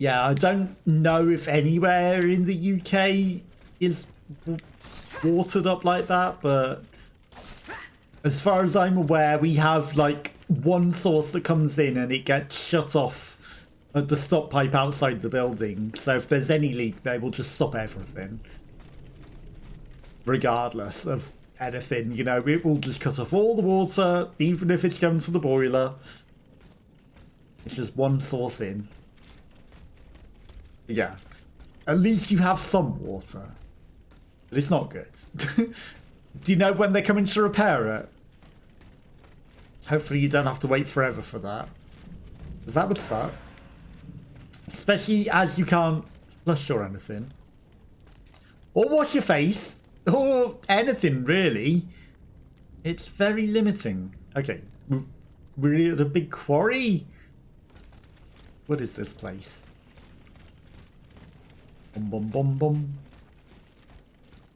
Yeah, I don't know if anywhere in the UK is watered up like that, but as far as I'm aware, we have like one source that comes in and it gets shut off at the stop pipe outside the building. So if there's any leak, they will just stop everything. Regardless of anything, you know, it will just cut off all the water, even if it's going to the boiler. It's just one source in. Yeah. At least you have some water. But it's not good. Do you know when they're coming to repair it? Hopefully you don't have to wait forever for that. Because that would suck. Especially as you can't flush or anything. Or wash your face. Or anything, really. It's very limiting. Okay. We're at a big quarry. What is this place? Bum bum bum bum.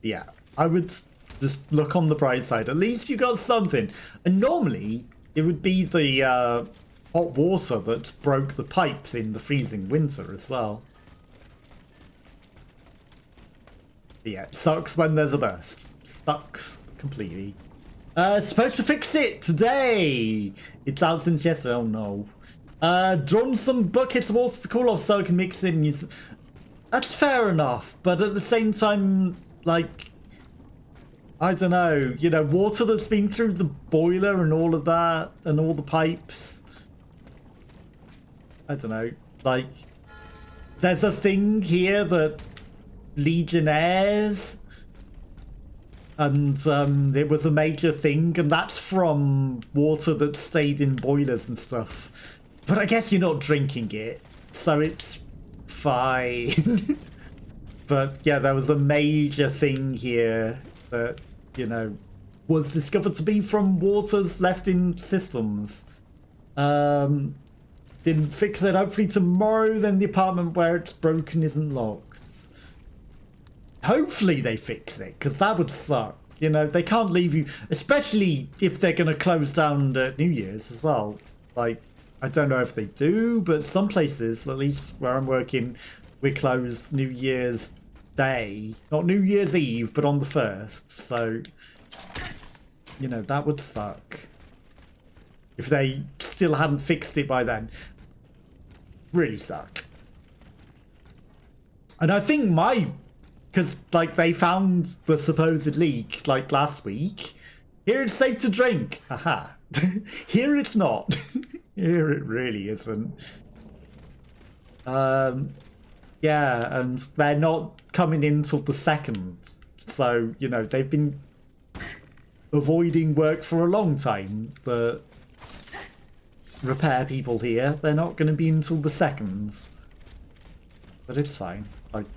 Yeah, I would just look on the bright side. At least you got something. And normally, it would be the hot water that broke the pipes in the freezing winter as well. But yeah, it sucks when there's a burst. Sucks completely. Supposed to fix it today. It's out since yesterday. Oh no. Drawn some buckets of water to cool off so I can mix it and use. That's fair enough, but at the same time, like, I don't know, you know, water that's been through the boiler and all of that, and all the pipes. I don't know, like, there's a thing here that Legionnaires, and it was a major thing, and that's from water that stayed in boilers and stuff. But I guess you're not drinking it, so it's fine. But yeah, there was a major thing here that, you know, was discovered to be from waters left in systems. Didn't fix it. Hopefully tomorrow, then the apartment where it's broken isn't locked. Hopefully they fix it, because that would suck. You know, they can't leave you, especially if they're going to close down at New Year's as well. Like, I don't know if they do, but some places, at least where I'm working, we're closed New Year's Day. Not New Year's Eve, but on the 1st. So, you know, that would suck. If they still hadn't fixed it by then. Really suck. And I think because, like, they found the supposed leak, like, last week. Here it's safe to drink. Aha. Here it's not. Here it really isn't. Yeah, and they're not coming in till the 2nd. So, you know, they've been avoiding work for a long time. The repair people here, they're not going to be until the 2nd. But it's fine. Like,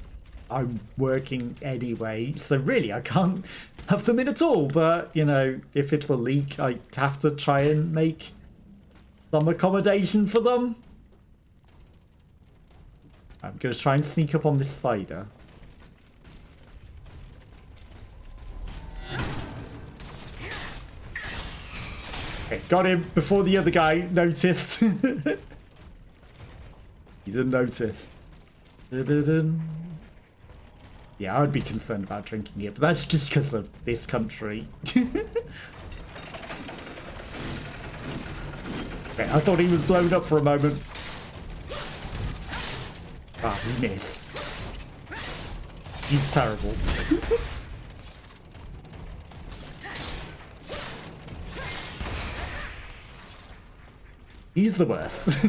I'm working anyway, so really I can't have them in at all. But, you know, if it's a leak, I have to try and make some accommodation for them. I'm going to try and sneak up on this spider. Okay, got him before the other guy noticed. He didn't notice. Yeah, I'd be concerned about drinking it, but that's just because of this country. Okay, I thought he was blown up for a moment. Ah, he missed. He's terrible. He's the worst.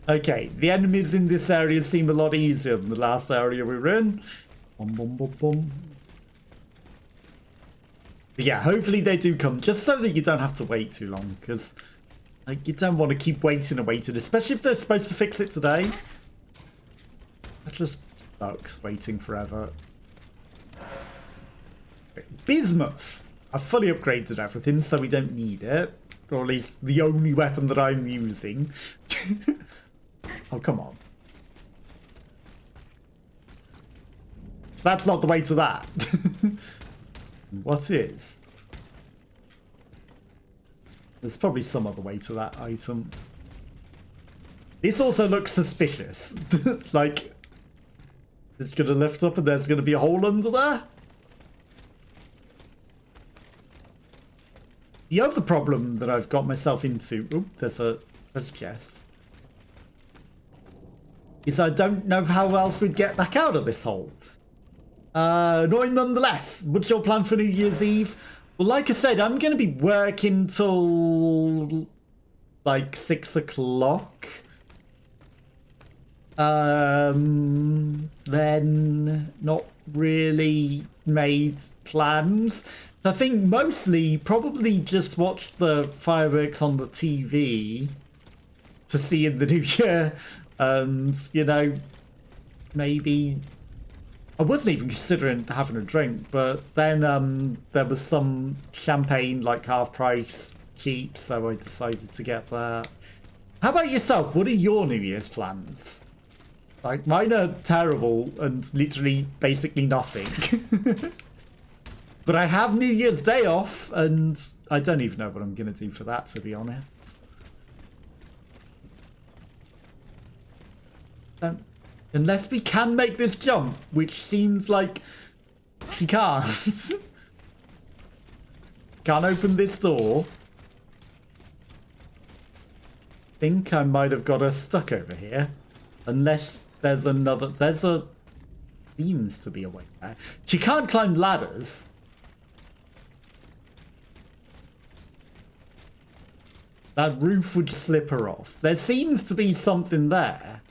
Okay, the enemies in this area seem a lot easier than the last area we were in. Bum, bum, bum, bum. But yeah, hopefully they do come, just so that you don't have to wait too long, because like, you don't want to keep waiting and waiting, especially if they're supposed to fix it today. That just sucks, waiting forever. Okay, bismuth! I've fully upgraded everything, so we don't need it. Or at least the only weapon that I'm using. Oh, come on. That's not the way to that. What is? There's probably some other way to that item. This also looks suspicious. Like, it's going to lift up and there's going to be a hole under there. The other problem that I've got myself into... Oop, there's a chest. Is I don't know how else we'd get back out of this hole. Annoying nonetheless. What's your plan for New Year's Eve? Well, like I said, I'm going to be working till like 6 o'clock. Then not really made plans. I think mostly probably just watch the fireworks on the TV to see in the new year. And, you know, maybe... I wasn't even considering having a drink, but then there was some champagne, like half price, cheap, so I decided to get that. How about yourself? What are your New Year's plans? Like, mine are terrible and literally basically nothing. But I have New Year's Day off, and I don't even know what I'm going to do for that, to be honest. Unless we can make this jump, which seems like she can't. Can't open this door. Think I might have got her stuck over here. Unless there's another... Seems to be a way there. She can't climb ladders. That roof would slip her off. There seems to be something there.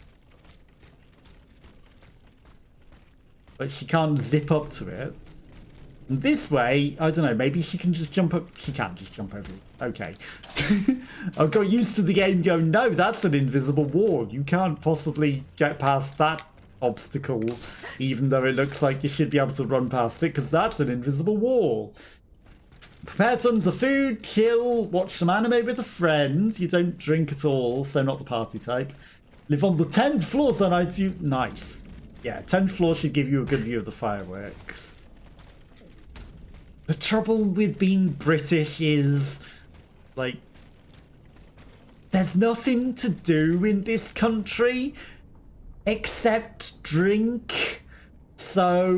But she can't zip up to it. And this way, I don't know, maybe she can just jump up. She can't just jump over it. Okay. I've got used to the game going, no, that's an invisible wall. You can't possibly get past that obstacle, even though it looks like you should be able to run past it, because that's an invisible wall. Prepare tons of food, chill, watch some anime with a friend. You don't drink at all, so not the party type. Live on the 10th floor, so I view... Nice. Yeah, 10th floor should give you a good view of the fireworks. The trouble with being British is, like, there's nothing to do in this country except drink. So,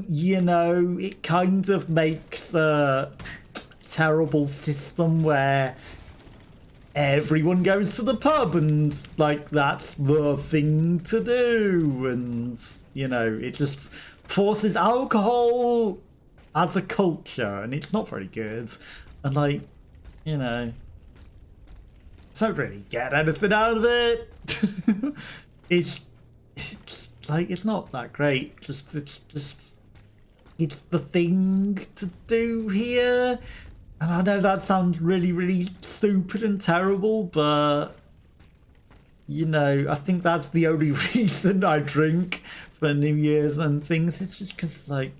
you know, it kind of makes a terrible system where everyone goes to the pub and, like, that's the thing to do. And, you know, it just forces alcohol as a culture, and it's not very good. And, like, you know, don't really get anything out of it. it's like, it's not that great. It's the thing to do here. And I know that sounds really, really stupid and terrible, but, you know, I think that's the only reason I drink for New Year's and things. It's just because, like,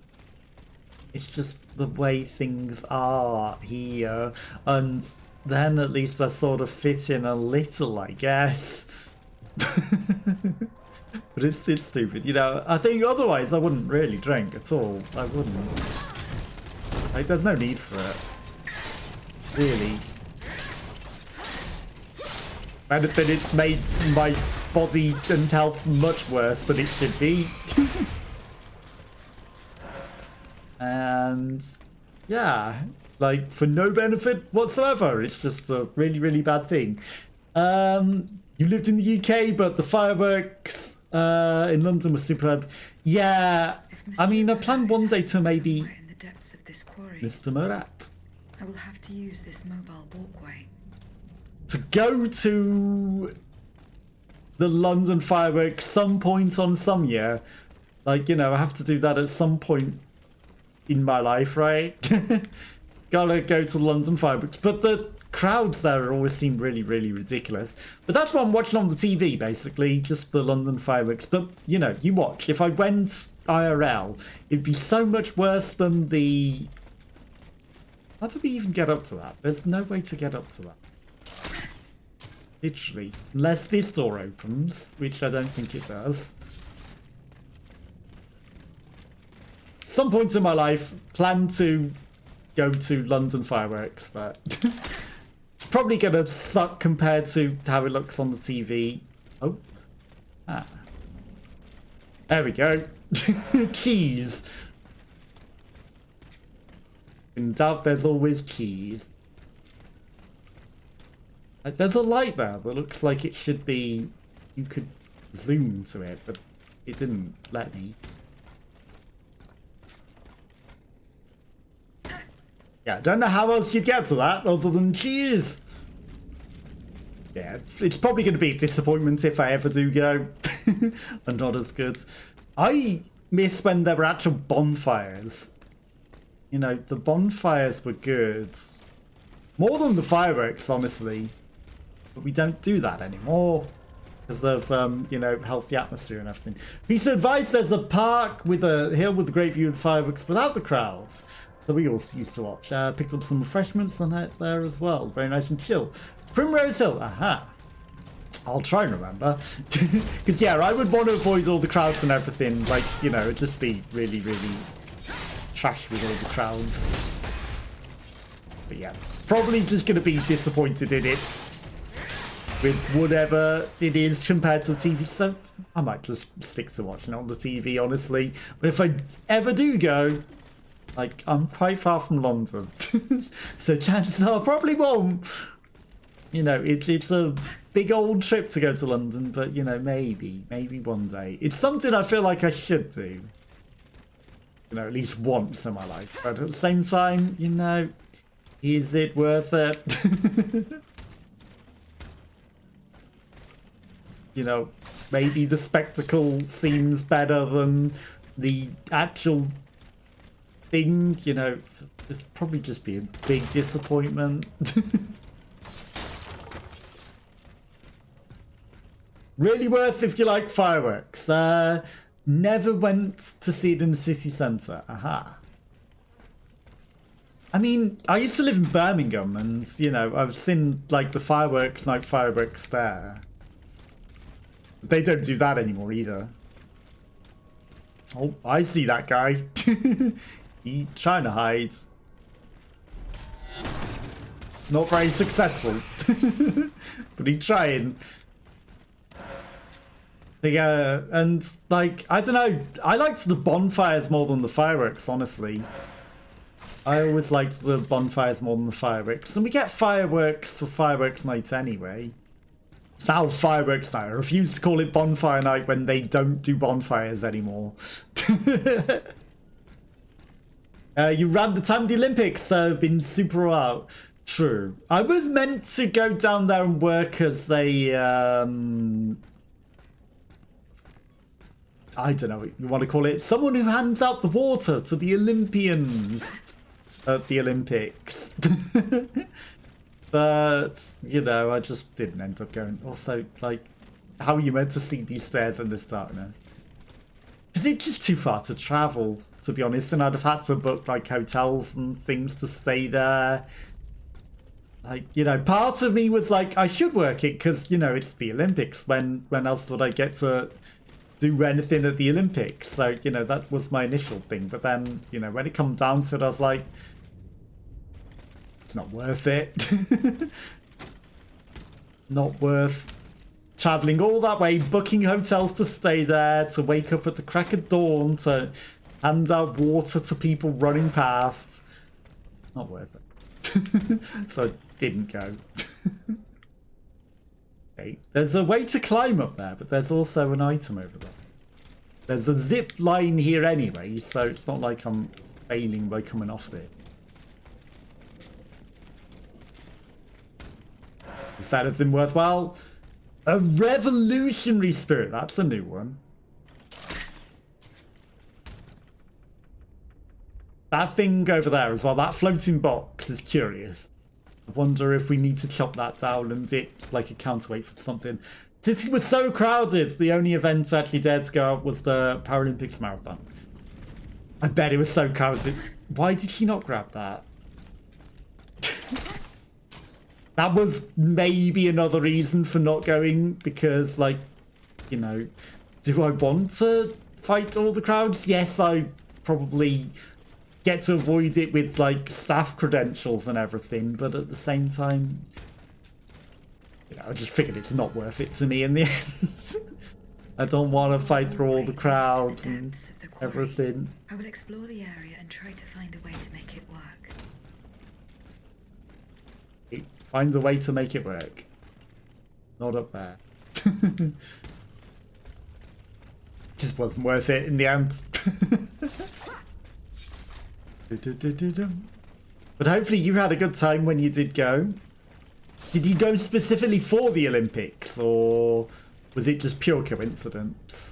it's just the way things are here. And then at least I sort of fit in a little, I guess. But it's stupid, you know. I think otherwise I wouldn't really drink at all. I wouldn't. Like, there's no need for it. Really. And then it's made my body and health much worse than it should be. And yeah, like, for no benefit whatsoever. It's just a really, really bad thing. You lived in the UK, but the fireworks in London were superb. Yeah, I mean, I planned one day to maybe... In the depths of this quarry, Mr. Murat. I will have to use this mobile walkway. To go to the London fireworks some point on some year. Like, you know, I have to do that at some point in my life, right? Gotta go to the London fireworks. But the crowds there always seem really, really ridiculous. But that's what I'm watching on the TV, basically. Just the London fireworks. But, you know, you watch. If I went IRL, it'd be so much worse than the... How do we even get up to that? There's no way to get up to that. Literally. Unless this door opens, which I don't think it does. Some points in my life, plan to go to London fireworks, but probably gonna suck compared to how it looks on the TV. Oh. Ah. There we go. Cheese. In doubt, there's always cheese. Like, there's a light there that looks like it should be... You could zoom to it, but it didn't let me. Yeah, I don't know how else you'd get to that other than cheese. Yeah, it's probably going to be a disappointment if I ever do go. And not as good. I miss when there were actual bonfires. You know, the bonfires were good. More than the fireworks, honestly. But we don't do that anymore. Because of, you know, healthy atmosphere and everything. Piece of advice, there's a park with a hill with a great view of the fireworks without the crowds. So we all used to watch. Picked up some refreshments on it there as well. Very nice and chill. Primrose Hill, aha. I'll try and remember. Because, yeah, I would want to avoid all the crowds and everything. Like, you know, it'd just be really, really trash with all the crowds. But, yeah, probably just going to be disappointed in it. With whatever it is compared to the TV. So, I might just stick to watching it on the TV, honestly. But if I ever do go, like, I'm quite far from London. So chances are I probably won't. You know, it's a big old trip to go to London, but, you know, maybe one day. It's something I feel like I should do. You know, at least once in my life. But at the same time, you know, is it worth it? You know, maybe the spectacle seems better than the actual thing, you know. It's probably just be a big disappointment. Really worth if you like fireworks. Never went to see it in the city centre. Aha. I mean, I used to live in Birmingham and, you know, I've seen, like, the fireworks, night fireworks there. They don't do that anymore either. Oh, I see that guy. He's trying to hide. Not very successful. But he's trying. And, like, I don't know. I liked the bonfires more than the fireworks, honestly. I always liked the bonfires more than the fireworks. And we get fireworks for fireworks night anyway. It's now fireworks night. I refuse to call it bonfire night when they don't do bonfires anymore. You ran the time of the Olympics, so been super out. True. I was meant to go down there and work as a... I don't know what you want to call it. Someone who hands out the water to the Olympians at the Olympics. But, you know, I just didn't end up going. Also, like, how are you meant to see these stairs in this darkness? Because it's just too far to travel, to be honest. And I'd have had to book, like, hotels and things to stay there. Like, you know, part of me was like, I should work it because, you know, it's the Olympics. When else would I get to do anything at the Olympics? So, you know, that was my initial thing. But then, you know, when it come down to it, I was like, it's not worth it. Not worth traveling all that way, booking hotels to stay there, to wake up at the crack of dawn, to hand out water to people running past. Not worth it. So I didn't go. Okay. There's a way to climb up there, but there's also an item over there. There's a zip line here anyway, so it's not like I'm failing by coming off there. Is that anything worthwhile? A revolutionary spirit. That's a new one. That thing over there as well, that floating box is curious. I wonder if we need to chop that down and it's like a counterweight for something. City was so crowded, the only event I actually dared to go out was the Paralympics marathon. I bet it was so crowded. Why did she not grab that? That was maybe another reason for not going, because, like, you know, do I want to fight all the crowds? Yes, I probably get to avoid it with, like, staff credentials and everything, but at the same time, You know, I just figured it's not worth it to me in the end. I don't want to fight through all the crowds and everything. I will explore the area and try to find a way to make it work. Find a way to make it work. Not up there. Just wasn't worth it in the end. But hopefully you had a good time when you did go. Did you go specifically for the Olympics, or was it just pure coincidence?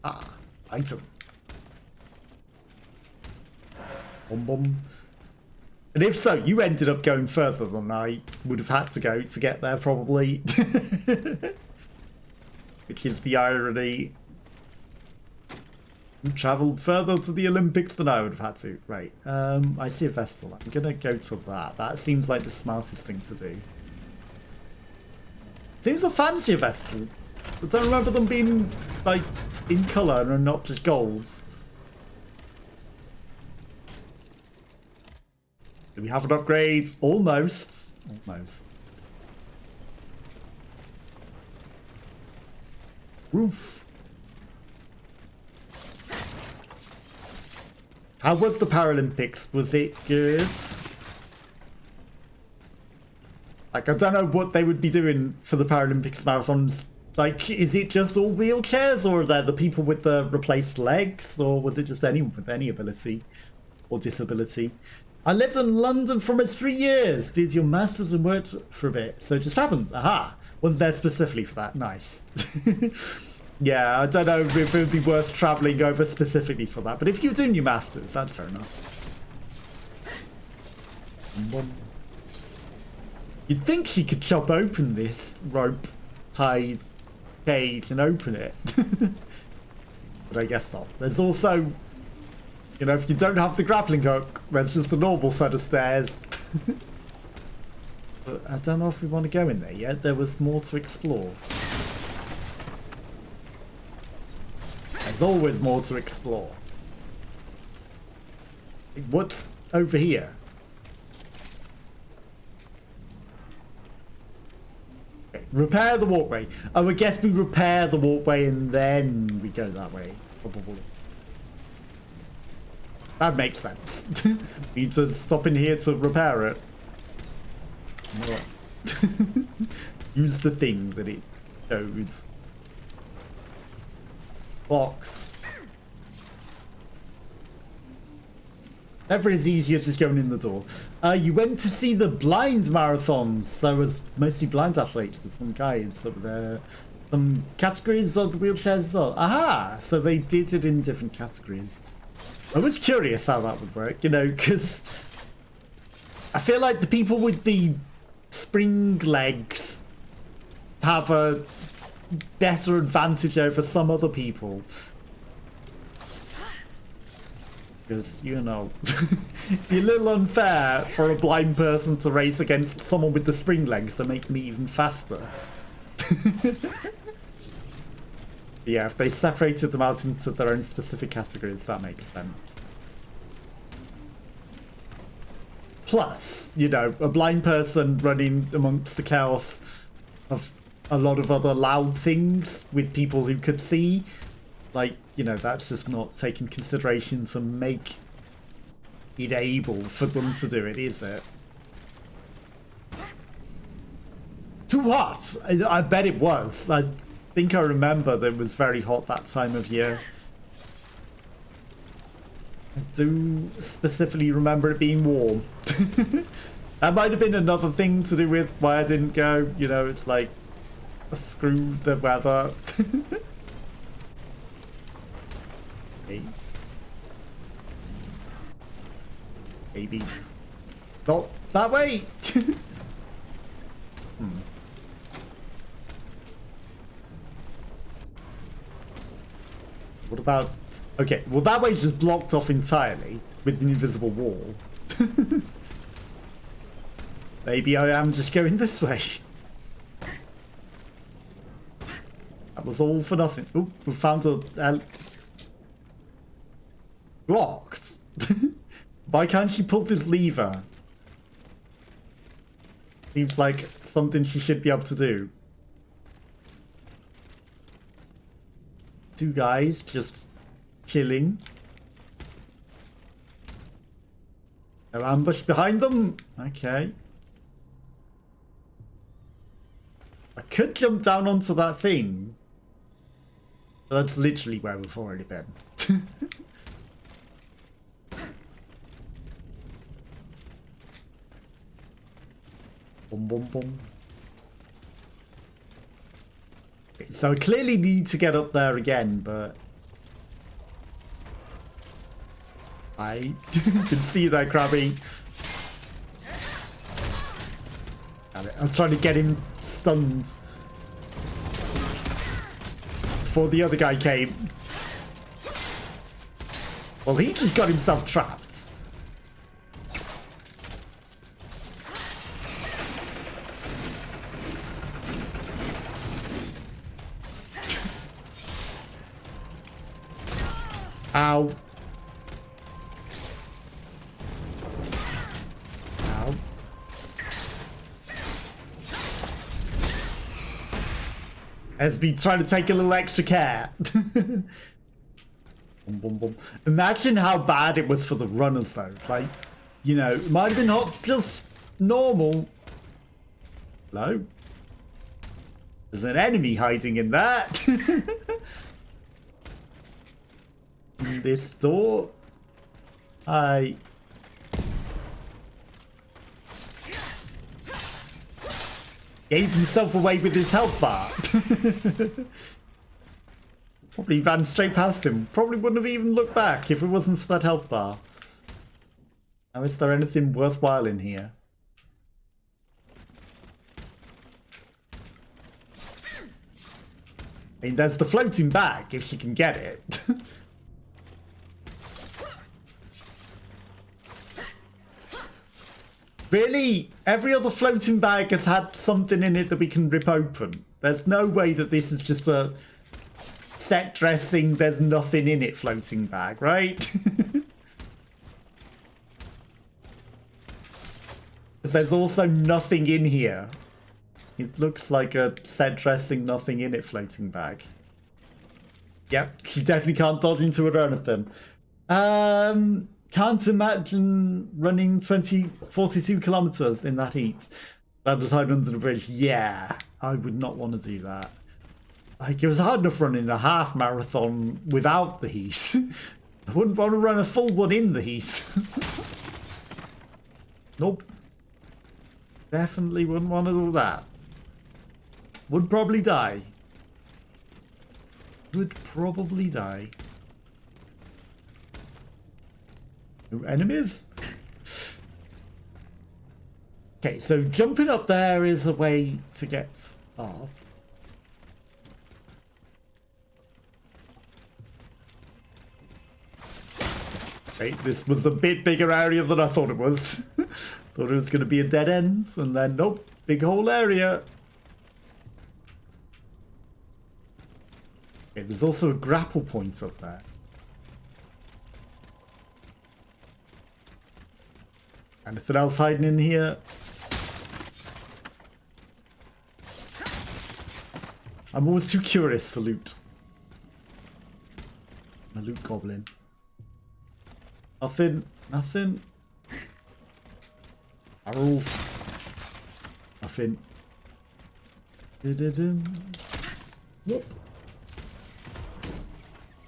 Ah, item. Bum bum. And if so, you ended up going further than I would have had to go to get there, probably. Which is the irony. You travelled further to the Olympics than I would have had to. Right, I see a Vestal. I'm going to go to that. That seems like the smartest thing to do. Seems a fancier Vestal. I don't remember them being, like, in colour and not just golds. Do we have an upgrade? Almost. Almost. Roof. How was the Paralympics? Was it good? Like, I don't know what they would be doing for the Paralympics marathons. Like, is it just all wheelchairs, or are there the people with the replaced legs, or was it just anyone with any ability or disability? I lived in London for almost 3 years. Did your masters and worked for a bit. So it just happened. Aha. Wasn't there specifically for that. Nice. Yeah, I don't know if it would be worth travelling over specifically for that. But if you're doing your masters, that's fair enough. You'd think she could chop open this rope-tied cage and open it. But I guess not. There's also... You know, if you don't have the grappling hook, there's just a normal set of stairs. But I don't know if we want to go in there yet. There was more to explore. There's always more to explore. What's over here? Okay, repair the walkway. Oh, I guess we repair the walkway and then we go that way. Probably. That makes sense. We need to stop in here to repair it. Use the thing that it shows. Box. Never as easy as just going in the door. You went to see the blind marathons. So it was mostly blind athletes with some guys that were there. Some categories of the wheelchairs as well. Aha! So they did it in different categories. I was curious how that would work, you know, because I feel like the people with the spring legs have a better advantage over some other people. Because, you know, it'd be a little unfair for a blind person to race against someone with the spring legs to make me even faster. Yeah, if they separated them out into their own specific categories, that makes sense. Plus, you know, a blind person running amongst the chaos of a lot of other loud things with people who could see, like, you know, that's just not taken consideration to make it able for them to do it, is it? Too hot! I bet it was. I think I remember that it was very hot that time of year. I do specifically remember it being warm. That might have been another thing to do with why I didn't go. You know, it's like, screw the weather. Okay. Maybe. Not that way! What about... Okay, well that way's just blocked off entirely with the invisible wall. Maybe I am just going this way. That was all for nothing. Oh, we found a... blocked? Why can't she pull this lever? Seems like something she should be able to do. Two guys just chilling. No ambush behind them. Okay. I could jump down onto that thing. But that's literally where we've already been. Boom, boom, boom. Okay, so I clearly need to get up there again, but I can see that Krabby. Damn it. I was trying to get him stunned before the other guy came. Well, he just got himself trapped. Ow. Ow. Has been trying to take a little extra care. Boom, boom, boom. Imagine how bad it was for the runners though. Like, you know, it might have been not just normal. Hello? There's an enemy hiding in that. This door. I gave himself away with his health bar. Probably ran straight past him. Probably wouldn't have even looked back if it wasn't for that health bar. Now, is there anything worthwhile in here? I mean, there's the floating bag, if she can get it. Really? Every other floating bag has had something in it that we can rip open. There's no way that this is just a set dressing, there's nothing in it floating bag, right? There's also nothing in here. It looks like a set dressing, nothing in it floating bag. Yep, she definitely can't dodge into it or anything. Can't imagine running 42 kilometers in that heat. That was hide under the bridge. Yeah, I would not want to do that. Like, it was hard enough running a half marathon without the heat. I wouldn't want to run a full one in the heat. Nope. Definitely wouldn't want to do that. Would probably die. Would probably die. No enemies? Okay, so jumping up there is a way to get up. Okay, this was a bit bigger area than I thought it was. Thought it was going to be a dead end, and then nope, big whole area. Okay, there's also a grapple point up there. Anything else hiding in here? I'm always too curious for loot. I'm a loot goblin. Nothing. Nothing. Barrels. Nothing. Whoop.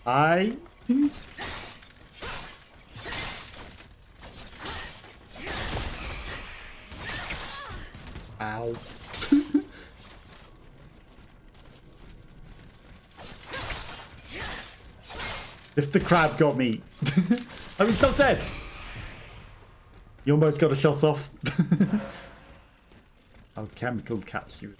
Hi. Ow. If the crab got me. Oh, he's not dead. You almost got a shot off. Alchemical capsule.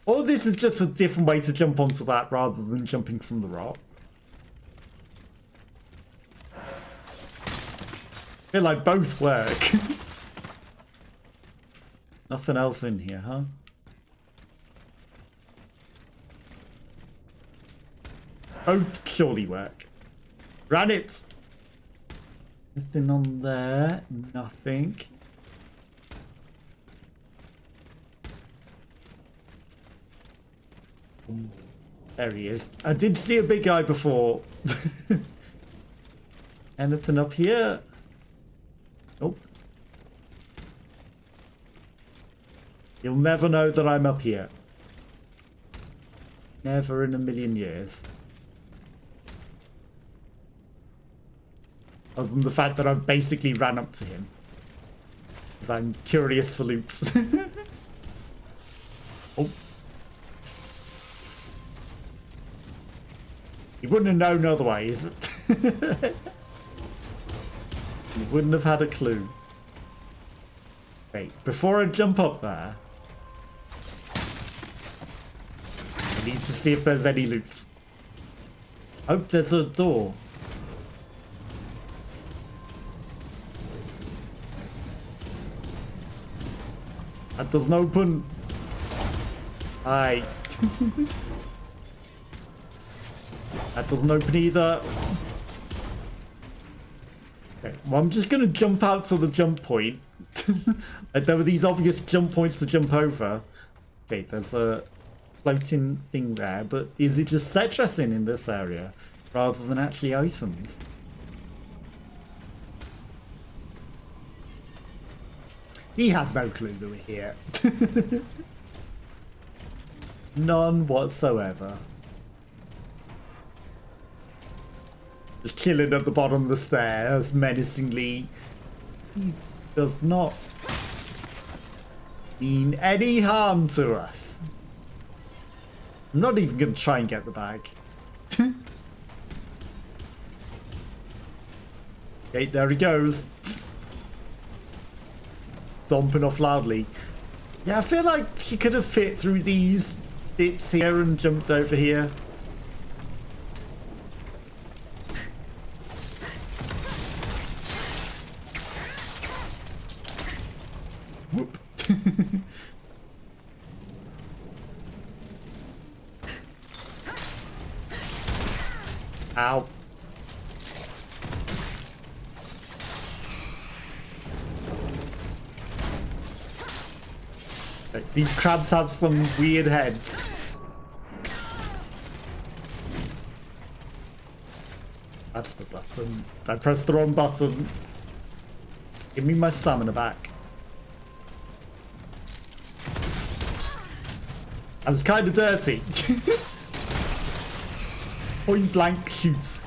Or this is just a different way to jump onto that rather than jumping from the rock. I feel like both work. Nothing else in here, huh? Both surely work. Granite! Nothing on there. Nothing. There he is. I did see a big guy before. Anything up here? Nope. You'll never know that I'm up here. Never in a million years. Other than the fact that I've basically ran up to him. Because I'm curious for loot. Oh. You wouldn't have known otherwise. You wouldn't have had a clue. Wait, before I jump up there, I need to see if there's any loot. Oh, there's a door. That doesn't open. Hi. That doesn't open either. Okay, well, I'm just going to jump out to the jump point. Like there were these obvious jump points to jump over. Okay, there's a floating thing there, but is it just set dressing in this area rather than actually items? He has no clue that we're here. None whatsoever. Just chilling at the bottom of the stairs menacingly. He does not mean any harm to us. I'm not even going to try and get the bag. Okay, there he goes. Stomping off loudly. Yeah, I feel like she could have fit through these bits here and jumped over here. Whoop. Ow. These crabs have some weird heads. That's the button. I pressed the wrong button. Give me my stamina back. I was kind of dirty. Point blank shoots.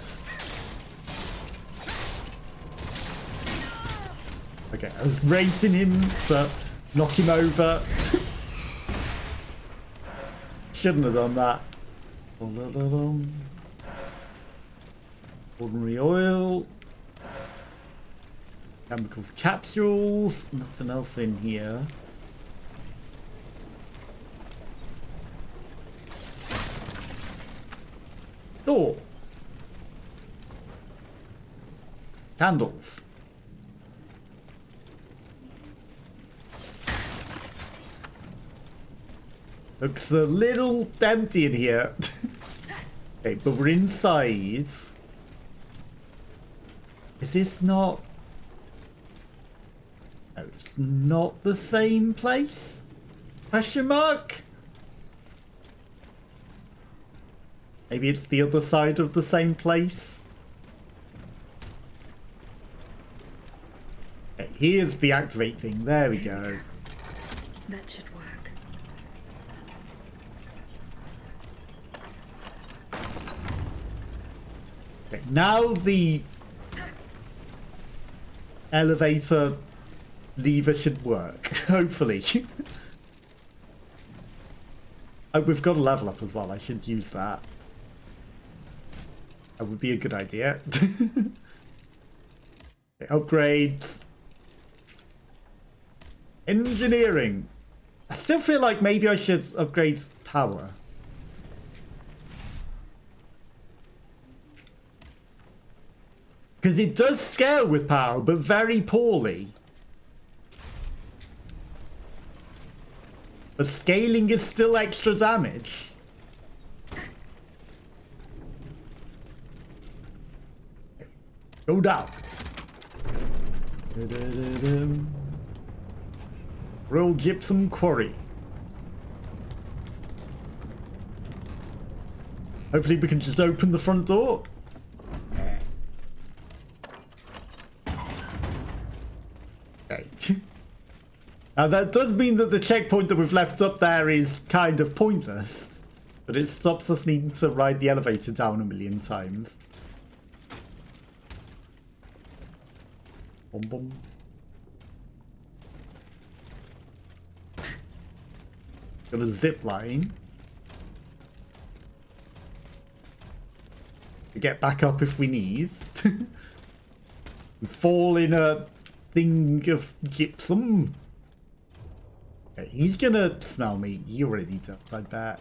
Okay, I was racing him to knock him over. Shouldn't have done that. Ordinary oil. Chemicals capsules. Nothing else in here. Door. Candles. Looks a little empty in here. Okay, but we're inside. Is this not... No, it's not the same place? Question mark? Maybe it's the other side of the same place? Okay, here's the activate thing. There we go. That should work. Okay, now the elevator lever should work, hopefully. Oh, we've got a level up as well. I should use that. That would be a good idea. Okay, upgrades. Engineering. I still feel like maybe I should upgrade power. Because it does scale with power, but very poorly. But scaling is still extra damage. Go down. Da-da-da-dum. Real gypsum quarry. Hopefully we can just open the front door. Okay. Now that does mean that the checkpoint that we've left up there is kind of pointless. But it stops us needing to ride the elevator down a million times. Boom, boom. Got a zip line. To get back up if we need. We fall in a thing of gypsum. Okay, he's gonna smell me. He already does, I bet.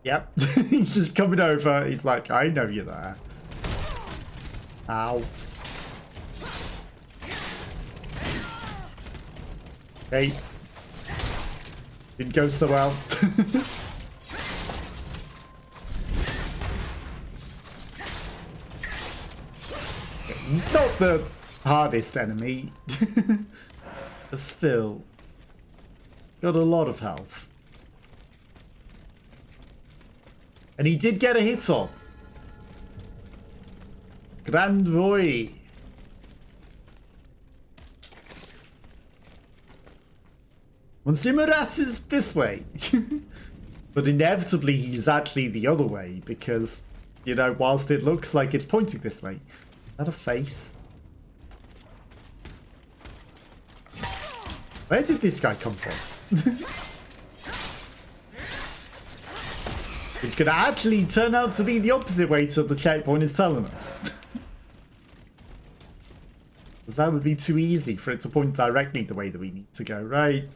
Yep. He's just coming over. He's like, I know you're there. Ow. Okay. Didn't go so well. He's not the hardest enemy. But still. Got a lot of health. And he did get a hit on. Grand Voy. Monsieur Marat is this way. But inevitably he's actually the other way because, you know, whilst it looks like it's pointing this way. Is that a face? Where did this guy come from? It's going to actually turn out to be the opposite way to the checkpoint is telling us. Because that would be too easy for it to point directly the way that we need to go, right?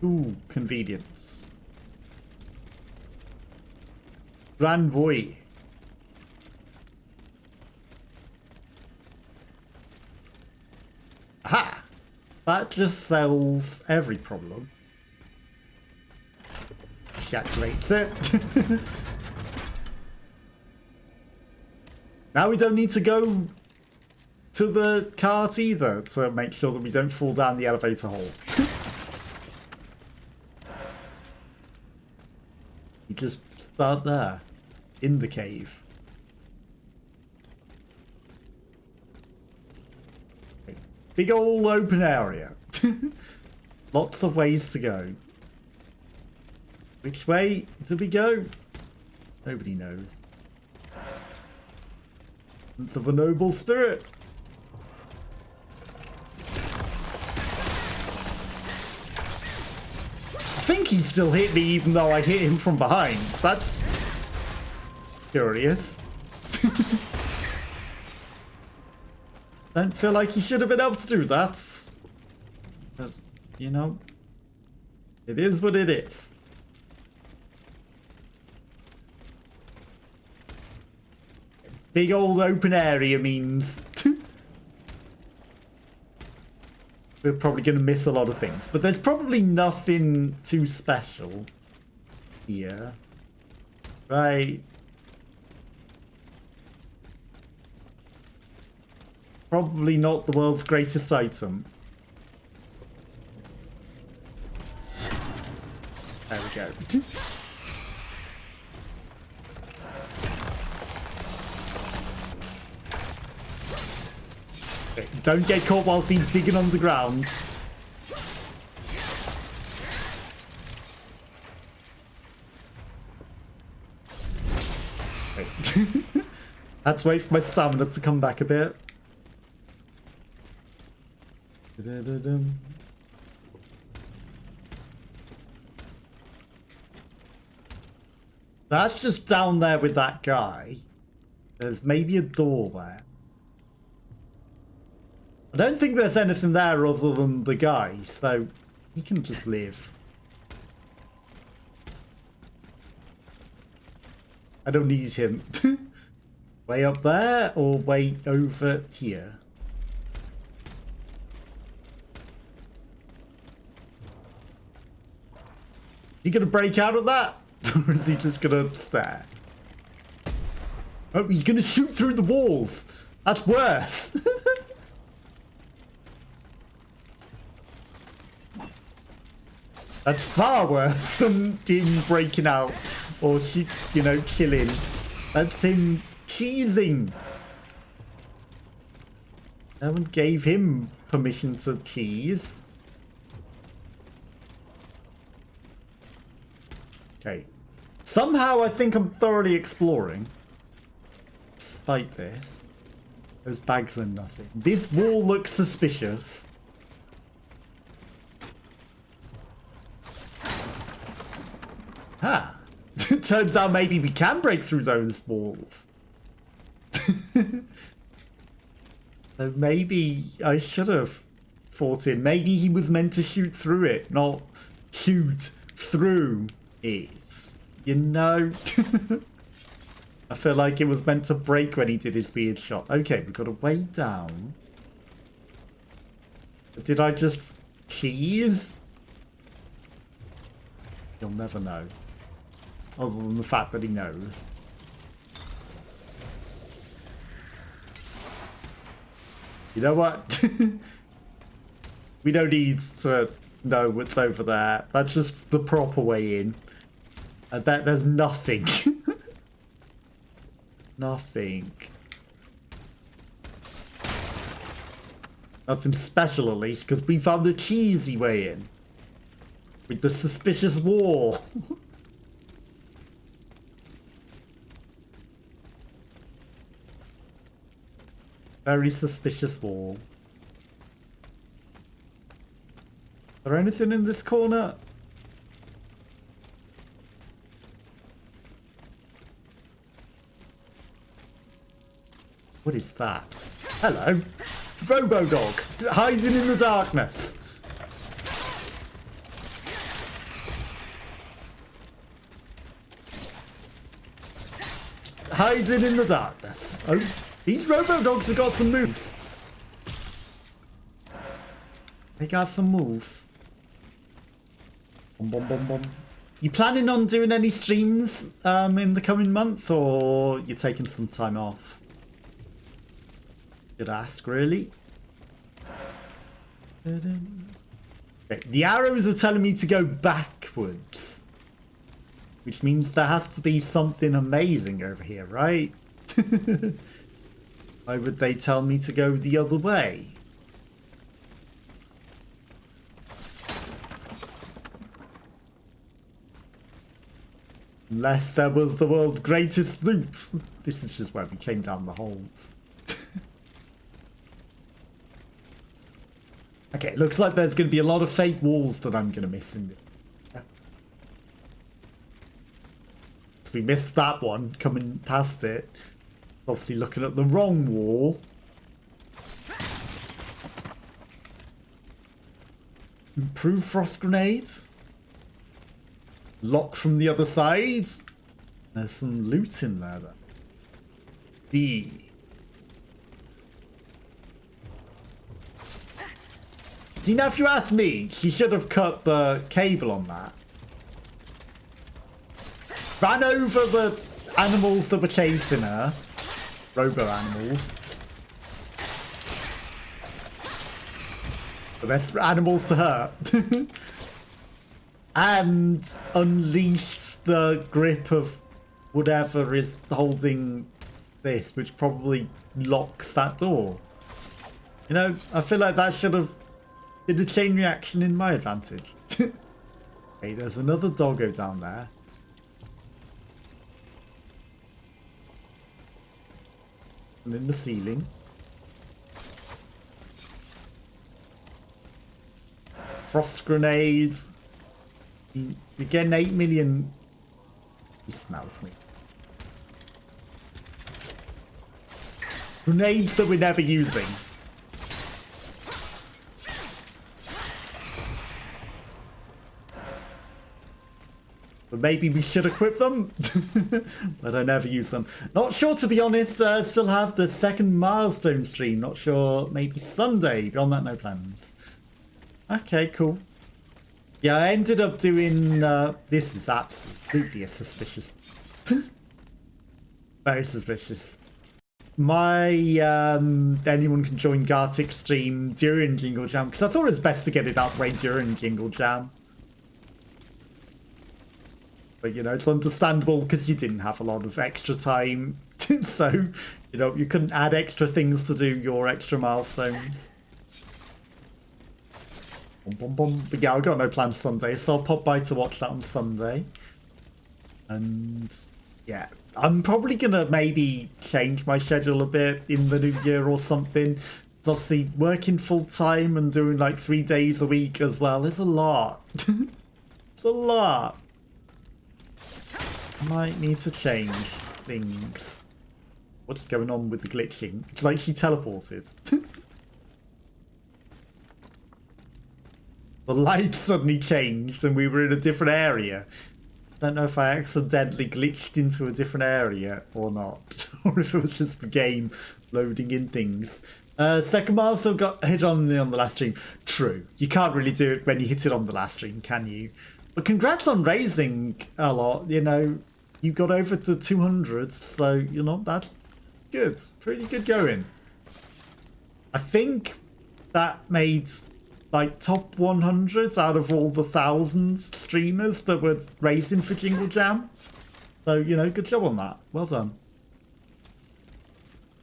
Ooh, convenience. Grand Voy. Aha! That just solves every problem. Activates it. Now we don't need to go to the cart either to make sure that we don't fall down the elevator hole. You just start there, in the cave. Okay. Big old open area. Lots of ways to go. Which way do we go? Nobody knows. Sense of a noble spirit. I think he still hit me even though I hit him from behind. That's curious. Don't feel like he should have been able to do that. But, you know, it is what it is. Big old open area means we're probably going to miss a lot of things. But there's probably nothing too special here. Right. Probably not the world's greatest item. There we go. Don't get caught whilst he's digging underground. Let's wait for my stamina to come back a bit. That's just down there with that guy. There's maybe a door there. I don't think there's anything there other than the guy, so he can just live. I don't need him. Way up there or way over here? Is he gonna break out of that? Or is he just gonna stare? Oh, he's gonna shoot through the walls. That's worse. That's far worse than him breaking out or, you know, chilling. That's him cheesing. No one gave him permission to cheese. Okay. Somehow I think I'm thoroughly exploring. Despite this. Those bags are nothing. This wall looks suspicious. Ah. Turns out maybe we can break through those walls. So maybe I should have fought him. Maybe he was meant to shoot through it, not shoot through it. You know? I feel like it was meant to break when he did his weird shot. Okay, we've got a way down. Did I just cheese? You'll never know. Other than the fact that he knows. You know what? We don't need to know what's over there. That's just the proper way in. I bet there's nothing. Nothing. Nothing special, at least, because we found the cheesy way in. With the suspicious wall. Very suspicious wall. Is there anything in this corner? What is that? Hello. Robo-dog. Hiding in the darkness. Hiding in the darkness. Oh, these robo-dogs have got some moves. They got some moves. Bum, bum, bum, bum. You planning on doing any streams in the coming month, or you're taking some time off? Should ask, really. Okay, the arrows are telling me to go backwards, which means there has to be something amazing over here, right? Why would they tell me to go the other way? Unless there was the world's greatest loot. This is just where we came down the hole. Okay, looks like there's going to be a lot of fake walls that I'm going to miss in this. So we missed that one coming past it. Obviously looking at the wrong wall. Improve frost grenades. Lock from the other side. There's some loot in there though. See, now if you ask me, she should have cut the cable on that. Ran over the animals that were chasing her. Robo animals. The best animals to hurt. And unleashed the grip of whatever is holding this, which probably locks that door. You know, I feel like that should have been a chain reaction in my advantage. Hey, there's another doggo down there. And in the ceiling. Frost grenades. You're getting 8 million. He smells me. Grenades that we're never using. But maybe we should equip them. But I never use them. Not sure, to be honest. Still have the second milestone stream. Not sure. Maybe Sunday. Beyond that, no plans. Okay, cool. Yeah, I ended up doing... this is absolutely a suspicious... Very suspicious. My anyone can join Gartic stream during Jingle Jam, because I thought it was best to get it out the way during Jingle Jam. But you know, it's understandable because you didn't have a lot of extra time, so you know you couldn't add extra things to do your extra milestones. But yeah, I've got no plans Sunday, so I'll pop by to watch that on Sunday. And yeah, I'm probably gonna maybe change my schedule a bit in the new year or something. It's obviously working full time and doing like 3 days a week as well is a lot. It's a lot. Might need to change things. What's going on with the glitching? It's like she teleported. The light suddenly changed and we were in a different area. Don't know if I accidentally glitched into a different area or not, or if it was just the game loading in things. Second milestone got hit on the last stream. True, you can't really do it when you hit it on the last stream, can you? But congrats on raising a lot. You know, you got over to 200, so you know that's good. Pretty good going. I think that made like top 100 out of all the thousands streamers that were racing for Jingle Jam. So, you know, good job on that. Well done.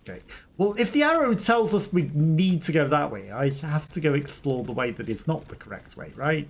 Okay. Well, if the arrow tells us we need to go that way, I have to go explore the way that is not the correct way, right?